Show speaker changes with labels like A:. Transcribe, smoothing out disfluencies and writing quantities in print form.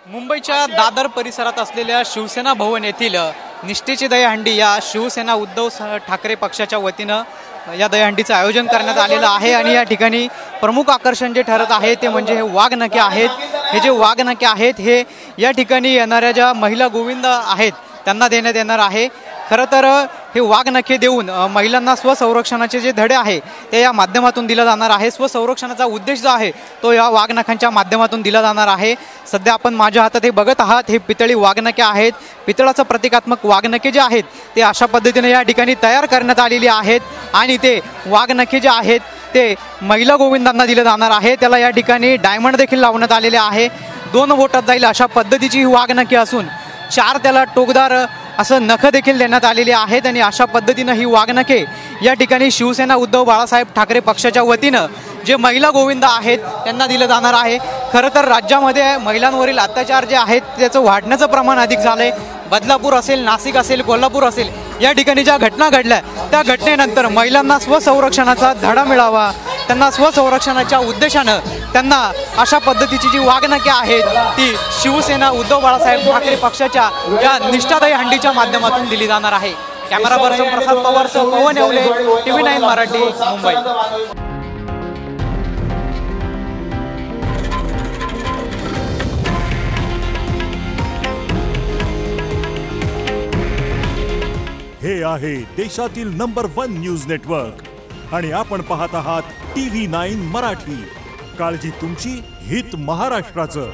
A: मुंबईच्या दादर परिसरात असलेल्या शिवसेना भवन येथील निष्ठेची दहीहंडी या शिवसेना उद्धव ठाकरे पक्षाच्या वतीनं या दहीहंडीचं आयोजन करण्यात आलेलं आहे आणि या ठिकाणी प्रमुख आकर्षण जे ठरत आहे ते म्हणजे हे वाघनखे आहेत। हे जे वाघनखे आहेत हे या ठिकाणी येणाऱ्या ज्या महिला गोविंद आहेत त्यांना देण्यात येणार आहे। खरं तर हे वाघनखे देऊन महिलांना स्वसंरक्षणाचे जे धडे आहे ते या माध्यमातून दिला जाणार आहे। स्वसंरक्षणाचा उद्देश जो आहे तो या वाघनखांच्या माध्यमातून दिला जाणार आहे। सध्या आपण माझ्या हातात हे बघत आहात, हे पितळी वाघनखे आहेत। पितळाचं प्रतिकात्मक वाघनखे जे आहेत ते अशा पद्धतीने या ठिकाणी तयार करण्यात आलेली आहेत आणि ते वाघनखे जे आहेत ते महिला गोविंदांना दिले जाणार आहे। त्याला या ठिकाणी डायमंड देखील लावण्यात आलेले आहे। 2 बोटात जाईल अशा पद्धतीची ही वाघनखे असून 4 त्याला टोकदार असं नख देखील देण्यात आलेले आहेत आणि अशा पद्धतीनं ही वाघनखे या ठिकाणी शिवसेना उद्धव बाळासाहेब ठाकरे पक्षाच्या वतीनं जे महिला गोविंद आहेत त्यांना दिलं जाणार आहे। खरं तर राज्यामध्ये महिलांवरील अत्याचार जे आहेत त्याचं वाढण्याचं प्रमाण अधिक झालंय। बदलापूर असेल, नाशिक असेल, कोल्हापूर असेल या ठिकाणी ज्या घटना घडल्या त्या घटनेनंतर महिलांना स्वसंरक्षणाचा धडा मिळावा, त्यांना स्वसंरक्षणाच्या उद्देशानं त्यांना अशा पद्धतीची जी वाघनखे आहेत ती शिवसेना उद्धव बाळासाहेब ठाकरे पक्षाच्या या निष्ठा दहीहंडीच्या माध्यमातून दिली जाणार आहे। कॅमेरा पर्सन प्रसाद पवारसह पवन येवले, TV9 मराठी, मुंबई।
B: हे आहे देशातील नंबर 1 न्यूज नेटवर्क आणि आपण पाहत आहात TV9 मराठी। काळजी तुमची, हित महाराष्ट्राचं।